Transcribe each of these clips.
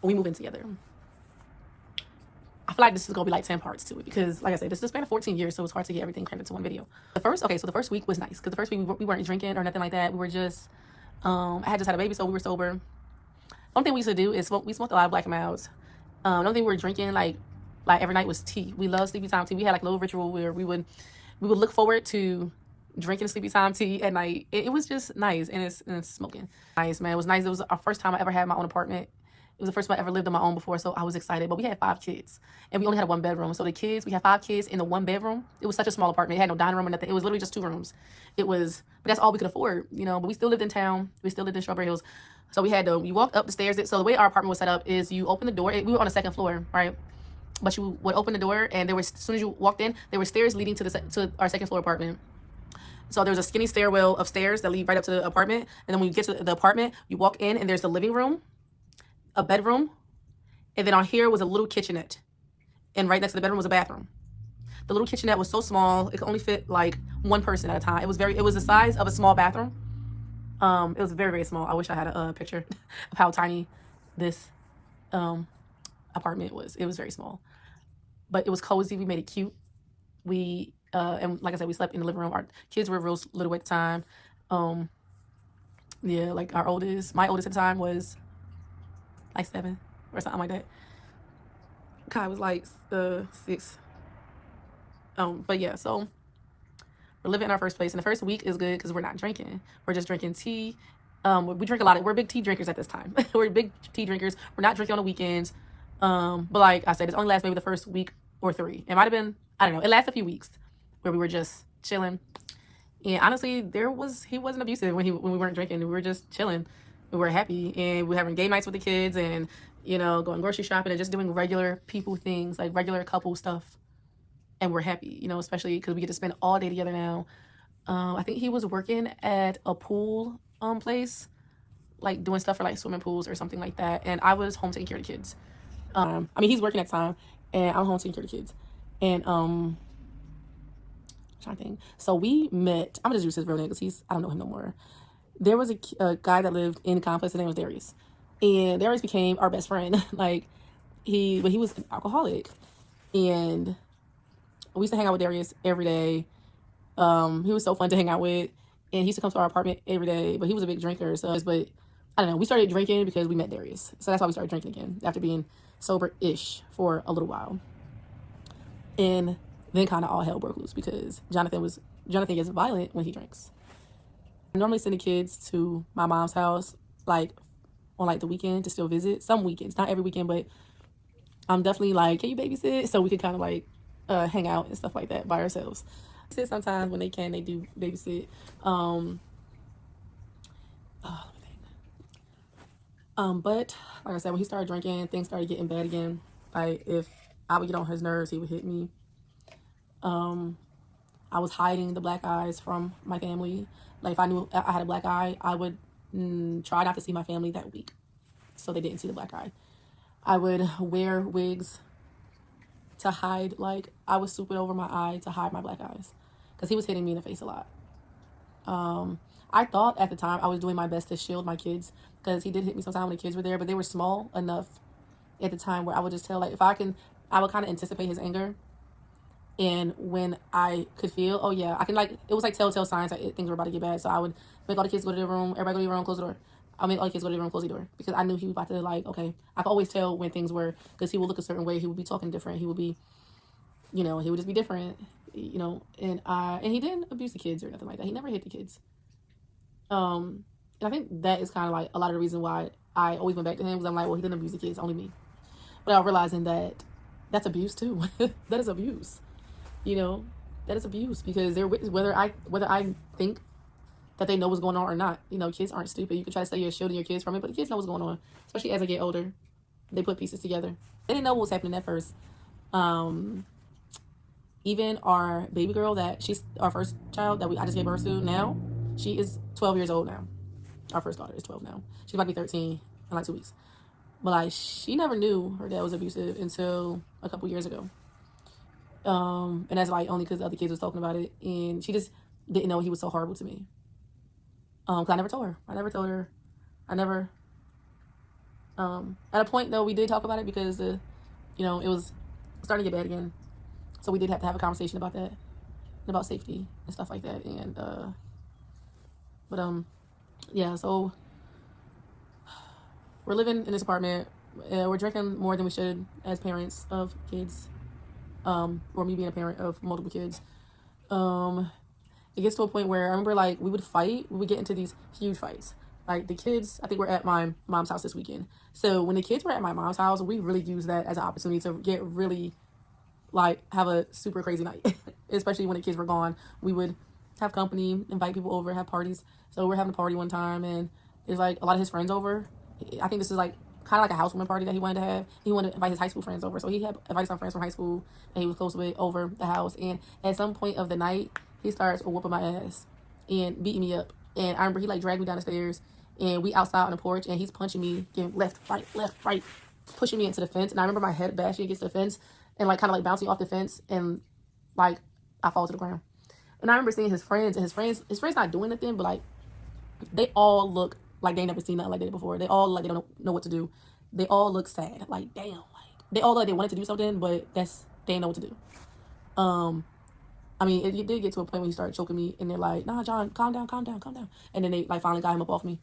we move in together. I feel like this is gonna be like 10 parts to it because, like I said, this is a span of 14 years, so it's hard to get everything crammed into one video. The first week was nice because the first week we weren't drinking or nothing like that. We were just, I had just had a baby, so we were sober. One thing we used to do is we smoked a lot of Black and Milds. Another thing we were drinking like every night was tea. We love sleepy time tea. We had like a little ritual where we would look forward to drinking sleepy time tea at night. It was just nice, and it's smoking. Nice, man. It was nice. It was our first time I ever had my own apartment. It was the first time I ever lived on my own before, so I was excited. But we had 5 kids, and we only had a 1 bedroom. So we had 5 kids in the 1 bedroom. It was such a small apartment. It had no dining room or nothing. It was literally just 2 rooms. But that's all we could afford, But we still lived in town. We still lived in Strawberry Hills. So you walked up the stairs. So the way our apartment was set up is you open the door. We were on the 2nd floor, right? But you would open the door, and as soon as you walked in, there were stairs leading to our 2nd floor apartment. So there's a skinny stairwell of stairs that lead right up to the apartment. And then when you get to the apartment, you walk in, and there's the living room, a bedroom, and then on here was a little kitchenette. And right next to the bedroom was a bathroom. The little kitchenette was so small, it could only fit like 1 person at a time. It was the size of a small bathroom. It was very, very small. I wish I had a picture of how tiny this apartment was. It was very small. But it was cozy. We made it cute. And like I said, we slept in the living room. Our kids were real little at the time. Yeah, like my oldest at the time was like 7 or something like that. Kai was like 6. But yeah, so we're living in our first place, and the first week is good because we're not drinking. We're just drinking tea. We drink a lot. We're big tea drinkers at this time. We're big tea drinkers. We're not drinking on the weekends. But like I said, it's only lasted maybe the first week or 3. It might have been, I don't know. It lasted a few weeks where we were just chilling. And honestly, he wasn't abusive when we weren't drinking. We were just chilling. We were happy, and we were having game nights with the kids, and going grocery shopping and just doing regular people things, like regular couple stuff. And we're happy, especially because we get to spend all day together now. I think he was working at a pool place, like doing stuff for like swimming pools or something like that. And I was home taking care of the kids. He's working at the time, and I'm home taking care of the kids. And I'm trying to think. So we met. I'm gonna just use his real name because I don't know him no more. There was a guy that lived in the complex. His name was Darius, and Darius became our best friend. But he was an alcoholic, and we used to hang out with Darius every day. He was so fun to hang out with, and he used to come to our apartment every day. But he was a big drinker, but I don't know. We started drinking because we met Darius, so that's why we started drinking again after being sober-ish for a little while. And then kind of all hell broke loose because Jonathan gets violent when he drinks. I normally send the kids to my mom's house like on like the weekend to still visit. Some weekends, not every weekend, but I'm definitely like, can you babysit? So we could kind of like hang out and stuff like that by ourselves. Sometimes when they can, they do babysit. But like I said, when he started drinking, things started getting bad again. Like if I would get on his nerves, he would hit me. I was hiding the black eyes from my family. Like if I knew I had a black eye, I would try not to see my family that week, so they didn't see the black eye. I would wear wigs to hide, like I was swooping over my eye to hide my black eyes, because he was hitting me in the face a lot. I thought at the time I was doing my best to shield my kids, because he did hit me sometime when the kids were there, but they were small enough at the time where I would just tell, like if I would kind of anticipate his anger. And when I could feel, oh yeah, I can it was like telltale signs that things were about to get bad. So I would make all the kids go to their room, everybody go to their room, close the door. I'll make all the kids go to their room, close the door. Because I knew he was about to okay. I could always tell when things were, because he would look a certain way, he would be talking different, he would be, he would just be different, and he didn't abuse the kids or nothing like that. He never hit the kids. And I think that is kind of like a lot of the reason why I always went back to him, because I'm like, well, he didn't abuse the kids, only me. But I'm realizing that that's abuse too. That is abuse. That is abuse, because they're whether I think that they know what's going on or not. Kids aren't stupid. You can try to say you're shielding your kids from it, but the kids know what's going on, especially as they get older. They put pieces together. They didn't know what was happening at first. Even our baby girl, that she's our first child that I just gave birth to now, she is 12 years old now. Our first daughter is 12 now. She's about to be 13 in like 2 weeks. But she never knew her dad was abusive until a couple years ago. And that's only because the other kids was talking about it, and she just didn't know he was so horrible to me. 'Cause I never told her. I never At a point though, we did talk about it because it was starting to get bad again. So we did have to have a conversation about that, about safety and stuff like that. And yeah. So we're living in this apartment. We're drinking more than we should as parents of kids, or me being a parent of multiple kids. It gets to a point where I remember like we would fight. We would get into these huge fights. Like the kids, I think we're at my mom's house this weekend. So when the kids were at my mom's house, we really used that as an opportunity to get really like have a super crazy night. Especially when the kids were gone, we would have company, invite people over, have parties. So we're having a party one time, and there's like a lot of his friends over. I think this is like kind of like a housewarming party that he wanted to have. He wanted to invite his high school friends over, so he had invited some friends from high school that he was close with over the house. And at some point of the night, he starts whooping my ass and beating me up. And I remember he like dragged me down the stairs, and we outside on the porch, and he's punching me, getting left, right, pushing me into the fence. And I remember my head bashing against the fence and like kind of like bouncing off the fence, and like I fall to the ground. And I remember seeing his friends, and his friends not doing anything, but like they all look like they never seen nothing like that before. They all like they don't know what to do. They all look sad. Like damn, like they all like they wanted to do something, but they didn't know what to do. I mean, it did get to a point where he started choking me, and they're like, "Nah, John, calm down." And then they like finally got him up off me.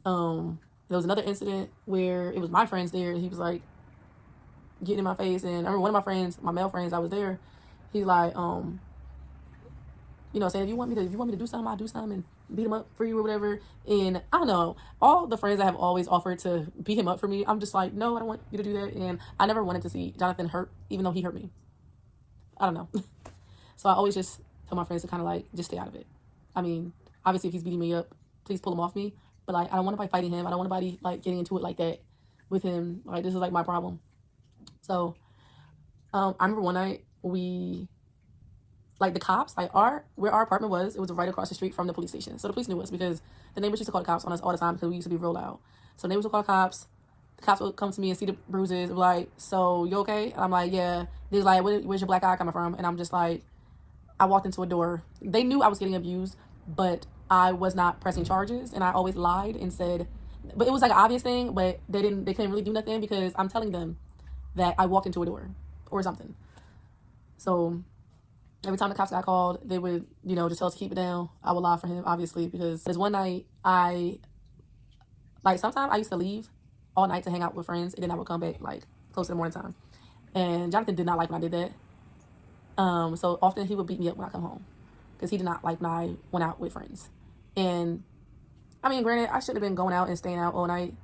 There was another incident where it was my friends there, and he was like getting in my face. And I remember one of my friends, my male friends, I was there. He's like, saying if you want me to do something, I'll do something and beat him up for you or whatever. And I don't know, all the friends that have always offered to beat him up for me, I'm just like, no, I don't want you to do that. And I never wanted to see Jonathan hurt, even though he hurt me. I don't know. So I always just tell my friends to kind of like just stay out of it. I mean, obviously if he's beating me up, please pull him off me. But like I don't want anybody fighting him. I don't want anybody like getting into it like that with him. Like this is like my problem. So I remember one night like the cops, like where our apartment was, it was right across the street from the police station. So the police knew us because the neighbors used to call the cops on us all the time because we used to be real loud. So neighbors would call cops. The cops would come to me and see the bruises. Like, so you okay? And I'm like, yeah. They was like, where's your black eye coming from? And I'm just like, I walked into a door. They knew I was getting abused, but I was not pressing charges, and I always lied and said, but it was like an obvious thing, but they couldn't really do nothing because I'm telling them that I walked into a door or something. So every time the cops got called, they would, just tell us to keep it down. I would lie for him, obviously, because there's one night sometimes I used to leave all night to hang out with friends, and then I would come back, like, close to the morning time. And Jonathan did not like when I did that. So often he would beat me up when I come home because he did not like when I went out with friends. And, I mean, granted, I should have been going out and staying out all night,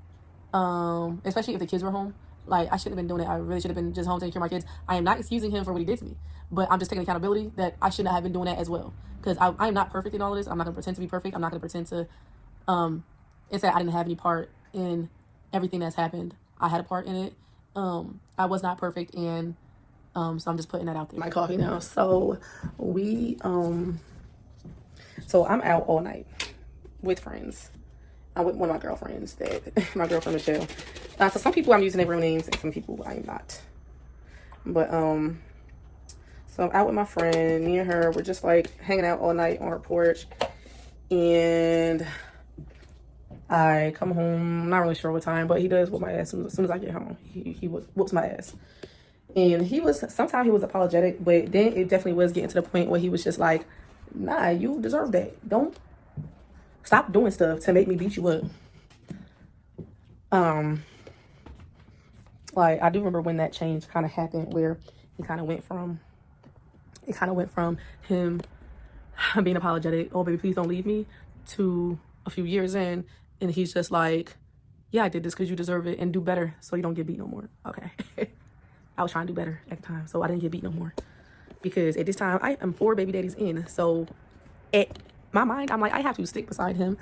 especially if the kids were home. Like, I shouldn't have been doing it. I really should have been just home taking care of my kids. I am not excusing him for what he did to me, but I'm just taking accountability that I should not have been doing that as well. Because I am not perfect in all of this. I'm not going to pretend to be perfect. I'm not going to pretend to, and say I didn't have any part in everything that's happened. I had a part in it. I was not perfect, and so I'm just putting that out there. My coffee now. So so I'm out all night with friends. I'm with one of my girlfriends my girlfriend Michelle. So some people I'm using their real names, and some people I am not. But so I'm out with my friend. Me and her, we're just like hanging out all night on her porch, and I come home. I'm not really sure what time, but he does whoop my ass as soon as I get home. He whoops my ass. And sometimes he was apologetic, but then it definitely was getting to the point where he was just like, nah, you deserve that. Don't stop doing stuff to make me beat you up. Like I do remember when that change kind of happened, where it kind of went from him being apologetic, oh baby, please don't leave me, to a few years in, and he's just like, yeah, I did this because you deserve it, and do better so you don't get beat no more. Okay. I was trying to do better at the time, so I didn't get beat no more. Because at this time, I am 4 baby daddies in. So at my mind, I'm like, I have to stick beside him.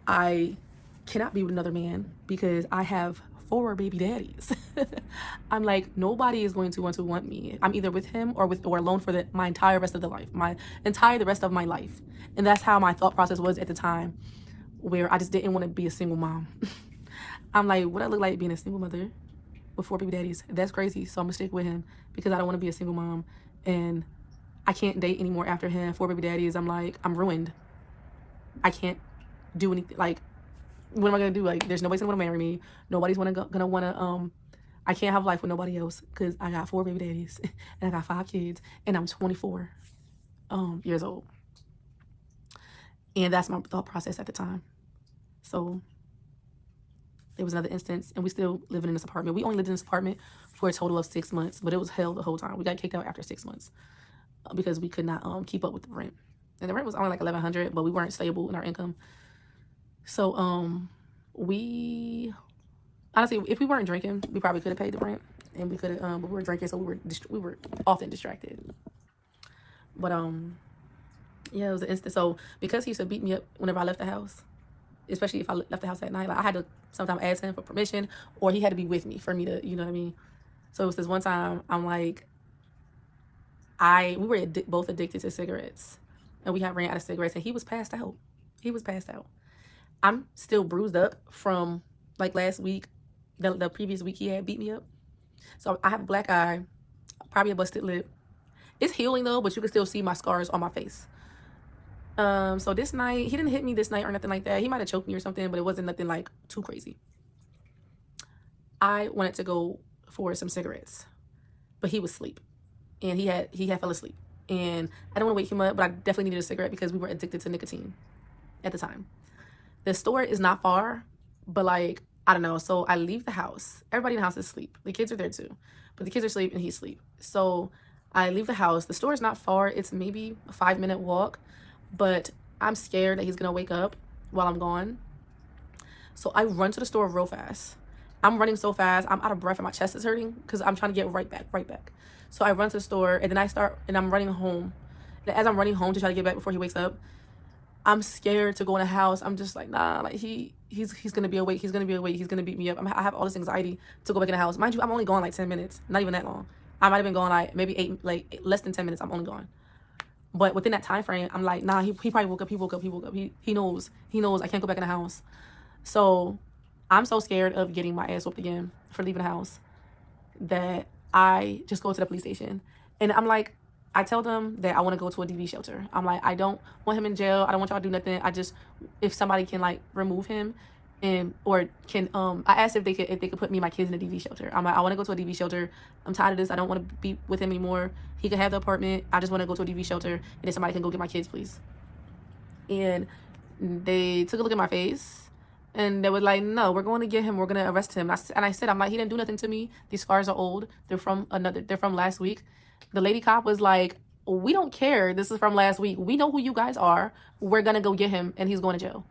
I cannot be with another man because I have 4 baby daddies. I'm like, nobody is going to want me. I'm either with him or alone for my entire rest of the rest of my life. And that's how my thought process was at the time, where I just didn't want to be a single mom. I'm like, what I look like being a single mother with 4 baby daddies? That's crazy. So I'm gonna stick with him because I don't want to be a single mom, and I can't date anymore after him. 4 baby daddies. I'm like, I'm ruined. I can't do anything. Like, what am I gonna do? Like, there's nobody's gonna want to marry me. Nobody's gonna wanna I can't have life with nobody else because I got 4 baby daddies and I got 5 kids and I'm 24 years old. And that's my thought process at the time. So there was another instance, and we still living in this apartment. We only lived in this apartment for a total of 6 months, but it was hell the whole time. We got kicked out after 6 months because we could not keep up with the rent. And the rent was only like $1,100, but we weren't stable in our income. So we honestly, if we weren't drinking, we probably could have paid the rent, and we could have. But we were drinking, so we were often distracted. But yeah, it was an instant. So because he used to beat me up whenever I left the house, especially if I left the house at night, like I had to sometimes ask him for permission, or he had to be with me for me to, you know what I mean. So it was this one time I'm like, we were both addicted to cigarettes, and we had ran out of cigarettes, and he was passed out. I'm still bruised up from like last week. The previous week he had beat me up. So I have a black eye, probably a busted lip. It's healing though, but you can still see my scars on my face. So this night, he didn't hit me this night or nothing like that. He might have choked me or something, but it wasn't nothing like too crazy. I wanted to go for some cigarettes, but he was asleep, and he had fell asleep, and I didn't want to wake him up, but I definitely needed a cigarette because we were addicted to nicotine at the time. The store is not far, but like, I don't know. So I leave the house. Everybody in the house is asleep. The kids are there too, but the kids are asleep and he's asleep. So I leave the house. The store is not far. It's maybe a 5-minute walk, but I'm scared that he's going to wake up while I'm gone. So I run to the store real fast. I'm running so fast. I'm out of breath and my chest is hurting because I'm trying to get right back. So I run to the store, and then I'm running home. And as I'm running home to try to get back before he wakes up, I'm scared to go in the house. I'm just like, nah, like he's gonna be awake. He's gonna beat me up. I have all this anxiety to go back in the house. Mind you, I'm only gone like 10 minutes, not even that long. I might have been gone like maybe less than 10 minutes. I'm only gone. But within that time frame, I'm like, nah, he probably woke up. He woke up. He knows I can't go back in the house. So I'm so scared of getting my ass whooped again for leaving the house that I just go to the police station. And I'm like, I tell them that I want to go to a DV shelter. I'm like, I don't want him in jail. I don't want y'all to do nothing. I just, if somebody can like remove him, or can I asked if they could put me and my kids in a DV shelter. I'm like, I want to go to a DV shelter. I'm tired of this. I don't want to be with him anymore. He could have the apartment. I just want to go to a DV shelter, and then somebody can go get my kids, please. And they took a look at my face, and they were like, no, we're going to get him. We're going to arrest him. And I said, I'm like, he didn't do nothing to me. These scars are old. They're from last week. The lady cop was like, we don't care. This is from last week. We know who you guys are. We're going to go get him, and he's going to jail.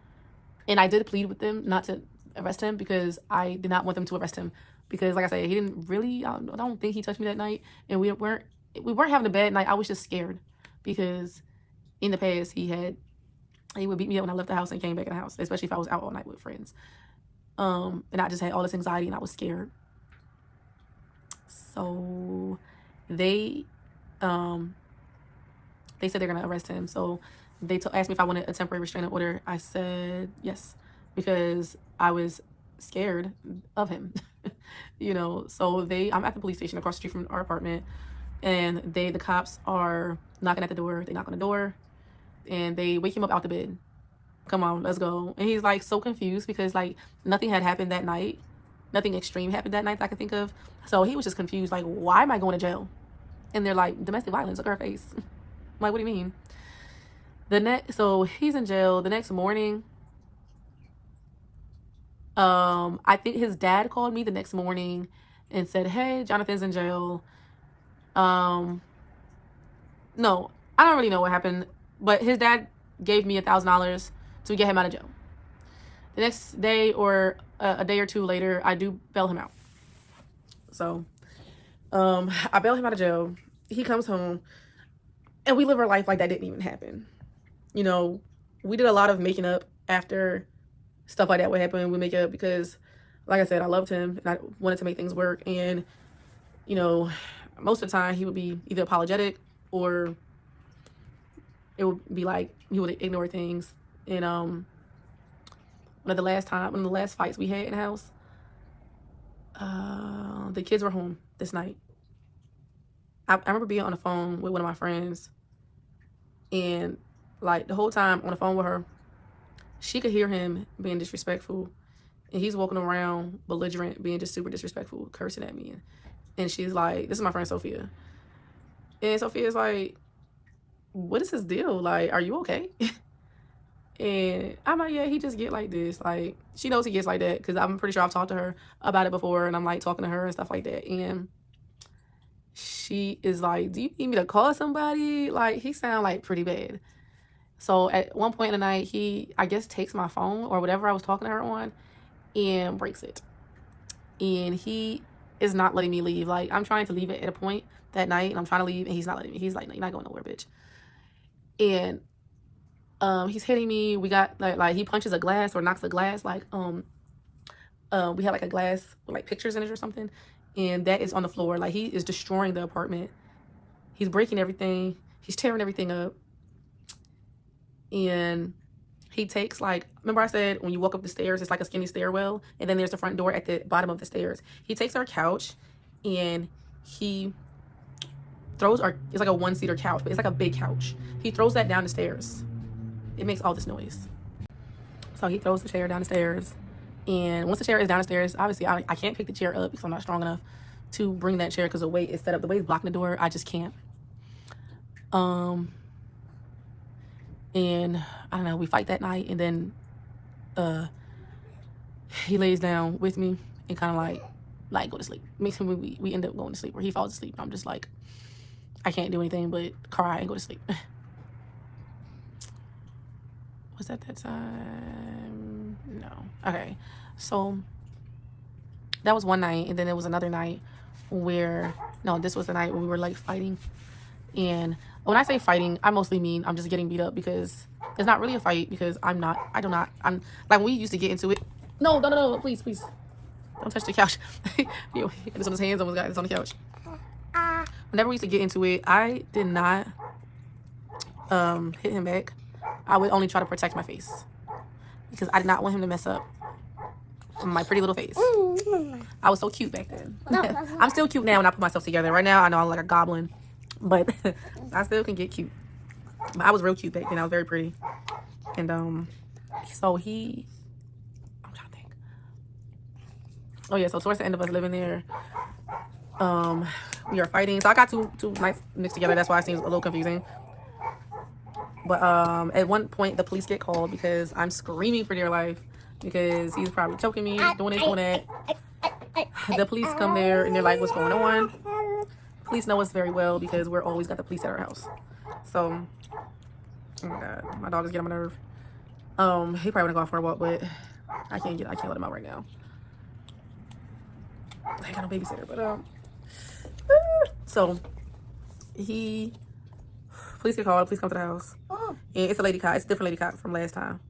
And I did plead with them not to arrest him because I did not want them to arrest him. Because, like I said, he didn't really, I don't think he touched me that night. And we weren't having a bad night. I was just scared because in the past, he would beat me up when I left the house and came back in the house, especially if I was out all night with friends. And I just had all this anxiety and I was scared. So they said they're going to arrest him. So they asked me if I wanted a temporary restraining order. I said yes, because I was scared of him, you know. So I'm at the police station across the street from our apartment, and the cops are knocking at the door. They knock on the door, and they wake him up out the bed. Come on, let's go. And he's like so confused because like nothing had happened that night. Nothing extreme happened that night that I could think of. So he was just confused, like, why am I going to jail? And they're like, domestic violence. Look at her face. I'm like, what do you mean? So he's in jail. The next morning, I think his dad called me the next morning and said, hey, Jonathan's in jail. No, I don't really know what happened, but his dad gave me $1,000 to get him out of jail. The next day or a day or two later, I do bail him out. So I bail him out of jail. He comes home, and we live our life like that didn't even happen. You know, we did a lot of making up after stuff like that would happen. We make up because, like I said, I loved him and I wanted to make things work. And, you know, most of the time he would be either apologetic or it would be like he would ignore things. And one of the last fights we had in the house, the kids were home this night. I remember being on the phone with one of my friends, and like the whole time on the phone with her, she could hear him being disrespectful, and he's walking around belligerent, being just super disrespectful, cursing at me. And she's like, this is my friend Sophia. And Sophia's like, what is his deal? Like, are you okay? And I'm like, yeah, he just get like this. Like, she knows he gets like that because I'm pretty sure I've talked to her about it before, and I'm like talking to her and stuff like that. And she is like, do you need me to call somebody? Like, he sound like pretty bad. So at one point in the night, he, I guess, takes my phone or whatever I was talking to her on and breaks it. And he is not letting me leave. Like, I'm trying to leave it at a point that night, and I'm trying to leave, and he's not letting me. He's like, no, you're not going nowhere, bitch. And he's hitting me. We got like he punches a glass or knocks a glass. Like we had like a glass with like pictures in it or something, and that is on the floor. Like, he is destroying the apartment. He's breaking everything. He's tearing everything up. And he takes, like, remember I said when you walk up the stairs, it's like a skinny stairwell, and then there's the front door at the bottom of the stairs. He takes our couch and he throws it's like a one-seater couch, but it's like a big couch. He throws that down the stairs. It makes all this noise. So he throws the chair down the stairs, and once the chair is down the stairs, obviously I can't pick the chair up because I'm not strong enough to bring that chair because the way it's set up, the way it's blocking the door, I just can't. And I don't know, we fight that night, and then he lays down with me and kind of like go to sleep. Makes him, we end up going to sleep, or he falls asleep. I'm just like, I can't do anything but cry and go to sleep. Was that time? No. Okay. So that was one night, and then there was another night where, no, this was the night where we were like fighting. And when I say fighting, I mostly mean I'm just getting beat up, because it's not really a fight, because I'm like, when we used to get into it. No, please. Don't touch the couch. It's on his hands, almost got this on the couch. Whenever we used to get into it, I did not hit him back. I would only try to protect my face, because I did not want him to mess up my pretty little face. I was so cute back then. I'm still cute now when I put myself together. Right now, I know I'm like a goblin, but I still can get cute. But I was real cute back then. I was very pretty. And so I'm trying to think. Oh yeah, so towards the end of us living there, we are fighting. So I got two nights mixed together. That's why it seems a little confusing. But at one point, the police get called because I'm screaming for dear life, because he's probably choking me, doing this, doing that. The police come there, and they're like, what's going on? Police know us very well, because we're always got the police at our house. So, oh my God, my dog is getting on my nerve. He probably wanna go out for a walk, but I can't let him out right now. I got no babysitter, but so police get called, police come to the house. And it's a lady cop. It's a different lady cop from last time.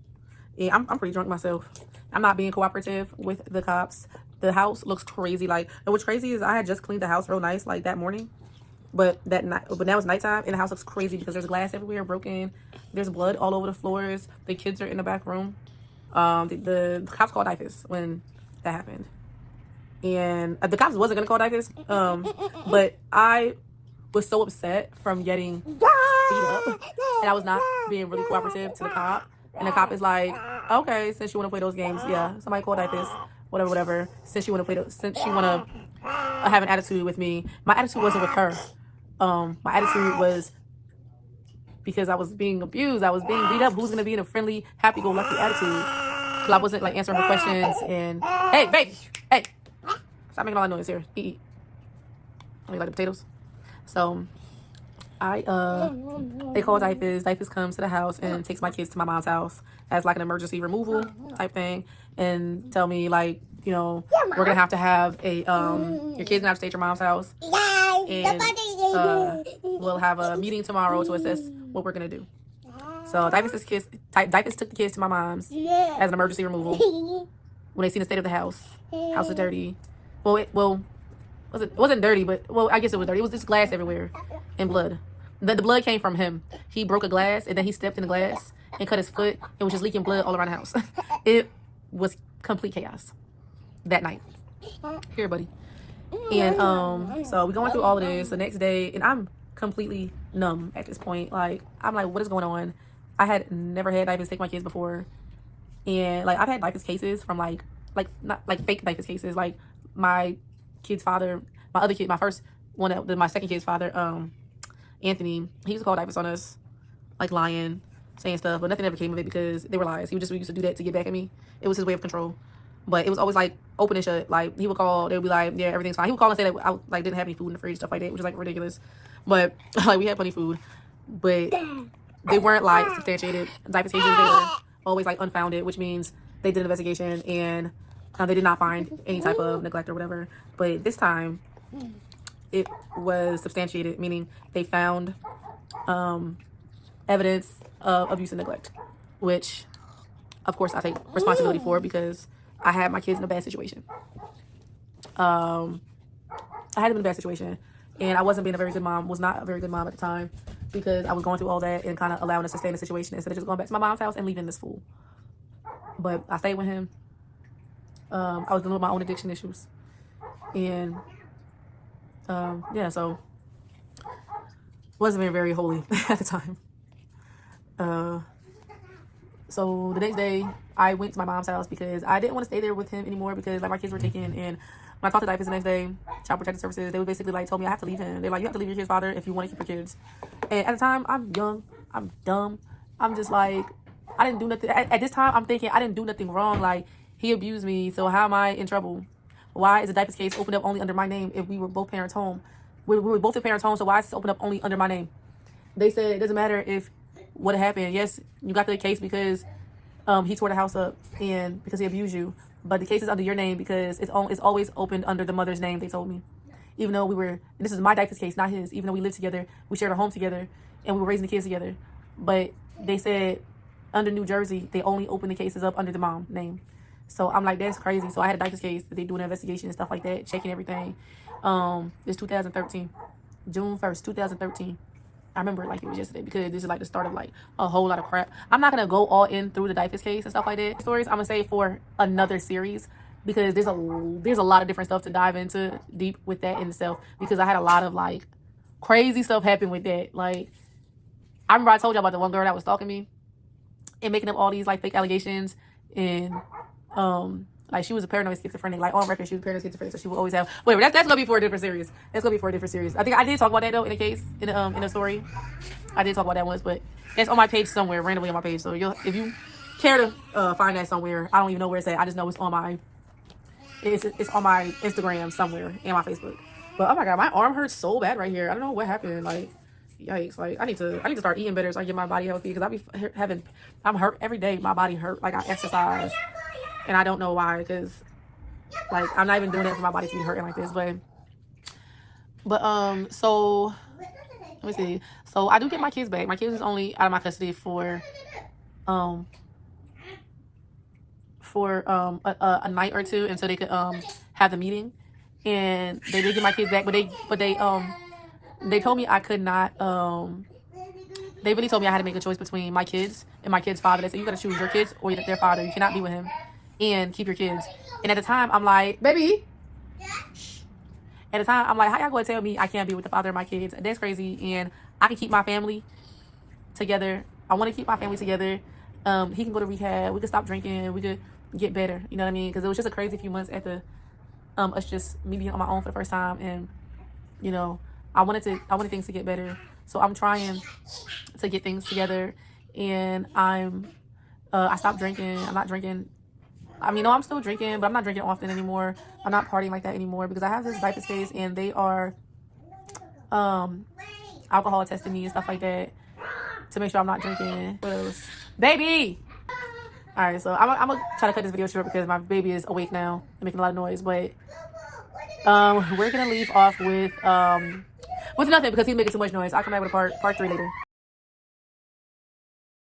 And I'm pretty drunk myself. I'm not being cooperative with the cops. The house looks crazy. Like, and what's crazy is I had just cleaned the house real nice, like that morning. But now it's nighttime, and the house looks crazy because there's glass everywhere broken. There's blood all over the floors. The kids are in the back room. The cops called IFIS when that happened. And the cops wasn't gonna call IFIS. But I was so upset from getting beat up, and I was not being really cooperative to the cop. And the cop is like, okay, since you want to play those games, yeah, somebody called IFIS, whatever. Since you want to have an attitude with me, my attitude wasn't with her. My attitude was because I was being abused, I was being beat up. Who's gonna be in a friendly, happy-go-lucky attitude? Because I wasn't like answering her questions. And hey, baby, hey, stop making all that noise here. Eat. Oh, you like the potatoes? So they called IFIS. IFIS comes to the house and takes my kids to my mom's house as like an emergency removal type thing, and tell me like, you know, we're gonna have to have a your kids gonna have to stay at your mom's house, and we'll have a meeting tomorrow to assess what we're gonna do. So IFIS took the kids to my mom's as an emergency removal. When they seen the state of the house is dirty. It wasn't dirty, but I guess it was dirty. It was just glass everywhere and blood. The blood came from him. He broke a glass, and then he stepped in the glass and cut his foot, and was just leaking blood all around the house. It was complete chaos that night. Here, buddy. And so we're going through all of this the next day, and I'm completely numb at this point. Like, I'm like, what is going on? I had never had IFIS take my kids before. And like I've had diapers cases from like not like fake diapers cases. Like my kid's father, my other kid, my first one, my second kid's father, Anthony, he used to call diapers on us, like lying, saying stuff, but nothing ever came of it because they were lies. He used to do that to get back at me. It was his way of control. But it was always like open and shut. Like he would call, they would be like, yeah, everything's fine. He would call and say that I like didn't have any food in the fridge, stuff like that, which is like ridiculous. But like we had plenty of food, but they weren't like substantiated diaper cases. They were always like unfounded, which means they did an investigation and they did not find any type of neglect or whatever. But this time it was substantiated, meaning they found evidence of abuse and neglect, which of course I take responsibility for because I had my kids in a bad situation. I had them in a bad situation, and I wasn't being a very good mom, was not a very good mom at the time because I was going through all that and kind of allowing us to stay in the situation instead of just going back to my mom's house and leaving this fool. But I stayed with him. I was dealing with my own addiction issues, and yeah, so wasn't being very holy at the time. So the next day I went to my mom's house because I didn't want to stay there with him anymore because like my kids were taken. And when I talked to diapers the next day, Child Protective Services, they would basically like told me I have to leave him. They're like, you have to leave your kid's father if you want to keep your kids. And at the time, I'm young, I'm dumb, I'm just like, I didn't do nothing. At this time, I'm thinking I didn't do nothing wrong. Like he abused me, so how am I in trouble? Why is the diapers case opened up only under my name if we were both parents home? We were both the parents home, so why is it opened up only under my name? They said it doesn't matter if what happened. Yes, you got the case because he tore the house up and because he abused you. But the case is under your name because it's always opened under the mother's name, they told me. Even though this is my diapers case, not his. Even though we lived together, we shared a home together, and we were raising the kids together. But they said under New Jersey, they only open the cases up under the mom name. So I'm like, that's crazy. So I had a diapers case that they do an investigation and stuff like that, checking everything. It's 2013, June 1st, 2013. I remember it like it was yesterday because this is like the start of like a whole lot of crap. I'm not gonna go all in through the diapers case and stuff like that. Stories I'm gonna save for another series because there's a lot of different stuff to dive into deep with that in itself because I had a lot of like crazy stuff happen with that. Like I remember I told y'all about the one girl that was stalking me and making up all these like fake allegations and like she was a paranoid schizophrenic, like on record she was paranoid schizophrenic, so she would always have whatever. That's gonna be for a different series. That's gonna be for a different series. I think I did talk about that though in a case in a story. I did talk about that once, but it's on my page somewhere, randomly on my page. So if you care to find that somewhere, I don't even know where it's at. I just know it's on my Instagram somewhere and my Facebook. But oh my god, my arm hurts so bad right here. I don't know what happened. Like yikes! Like I need to start eating better so I can get my body healthy because I'm hurt every day. My body hurt. Like I exercise. And I don't know why, because like I'm not even doing it for my body to be hurting like this. But so let me see. So I do get my kids back. My kids is only out of my custody for a night or two until they could have the meeting. And they did get my kids back, but they told me I could not they really told me I had to make a choice between my kids and my kid's father. They said you gotta choose your kids or their father. You cannot be with him and keep your kids. And at the time I'm like, baby, shh. At the time I'm like, how y'all gonna tell me I can't be with the father of my kids? That's crazy. And I can keep my family together. I want to keep my family together. He can go to rehab, we could stop drinking, we could get better, you know what I mean? Because it was just a crazy few months after me being on my own for the first time. And you know, I wanted things to get better, so I'm trying to get things together. And I stopped drinking. I'm not drinking. I mean, no, I'm still drinking, but I'm not drinking often anymore. I'm not partying like that anymore because I have this diaper space and they are alcohol testing me and stuff like that to make sure I'm not drinking. What else? Baby! Alright, so I'm gonna try to cut this video short because my baby is awake now and making a lot of noise. But we're gonna leave off with nothing because he's making too much noise. I'll come back with part 3 later.